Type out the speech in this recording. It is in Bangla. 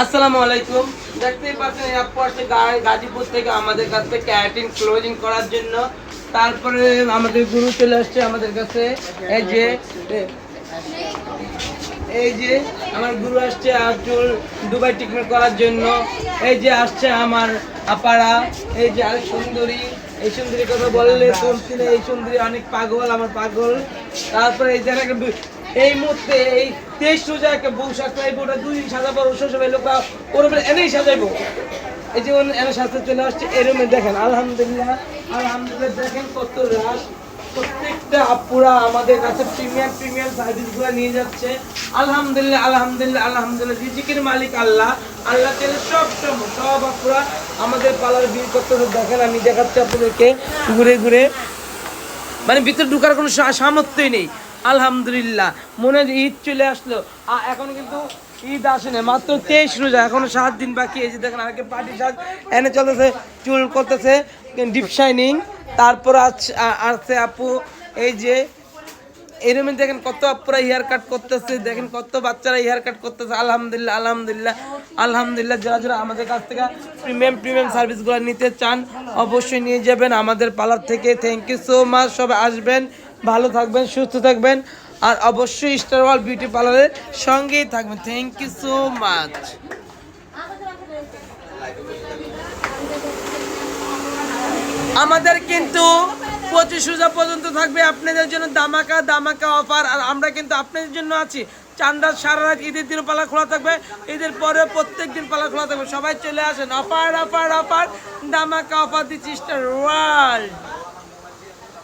আসসালামু আলাইকুম। দেখতেই পাচ্ছেন এই আপু আসছে গাজীপুর থেকে আমাদের কাছ থেকে ক্যারাটিন ক্লোজিং করার জন্য। তারপরে আমাদের গুরু চলে আসছে আমাদের কাছে। এই যে এই যে আমার গুরু আসছে চুল দুবাই ট্রিটমেন্ট করার জন্য। এই যে আসছে আমার আপারা, এই যে আর সুন্দরী, এই সুন্দরী কথা বললে শুনছি না, এই সুন্দরী অনেক পাগল, আমার পাগল। তারপরে এই জায়গায় এই মুহূর্তে এই 23 রোজা একটা বউ সাজতে এই বউটা 2 দিন সাজাবো, রোজা সবাই লোক ওর উপরে এনেই সাজাইবো। এই যে এনে সাজতে চলে আসছে এই রুমে। দেখেন আলহামদুলিল্লাহ, আলহামদুলিল্লাহ দেখেন কত রাশ। প্রত্যেকটা আপুরা আমাদের কাছে প্রিমিয়াম সার্ভিসগুলো নিয়ে যাচ্ছে। আলহামদুলিল্লাহ আলহামদুলিল্লাহ আলহামদুলিল্লাহ। রিজিকের মালিক আল্লাহ, আল্লাহ চাইলে সব আপুরা আমাদের পার্লার বিল করতেছে। দেখেন আমি দেখাচ্ছি আপনাদেরকে ঘুরে ঘুরে, মানে ভিতরে ঢুকার কোনো সামর্থ্যই নেই। আলহামদুলিল্লাহ মনে ঈদ চলে আসলো, এখন কিন্তু ঈদ আসে না, মাত্র 23 রোজা, এখনো 7 দিন বাকি। এই যে দেখেন আগে পার্টি সাজ এনে চলতেছে, চুল করতেছে ডিপ শাইনিং। তারপর আসছে আপু এই যে এরকম দেখেন কত আপুরা হেয়ার কাট করতেছে, দেখেন কত বাচ্চারা হেয়ার কাট করতেছে। আলহামদুলিল্লাহ আলহামদুলিল্লাহ আলহামদুলিল্লাহ। যারা আমাদের কাছ থেকে প্রিমিয়াম সার্ভিসগুলো নিতে চান অবশ্যই নিয়ে যাবেন আমাদের পার্লার থেকে। Thank you so much. সবাই আসবেন, ভালো থাকবেন, সুস্থ থাকবেন, আর অবশ্যই স্টার ওয়ার্ল্ড বিউটি পার্লারের সঙ্গেই থাকবেন। Thank you so much. আমাদের কিন্তু 25 রোজা পর্যন্ত থাকবে আপনাদের জন্য দামাকা অফার। আর আমরা কিন্তু আপনাদের জন্য আছি। চান্দার সারা রাত, ঈদের দিন পালা খোলা থাকবে, ঈদের পরে প্রত্যেক দিন পালা খোলা থাকবে। সবাই চলে আসেন, অফার দামাকা অফার দিচ্ছি স্টার ওয়ার্ল্ড।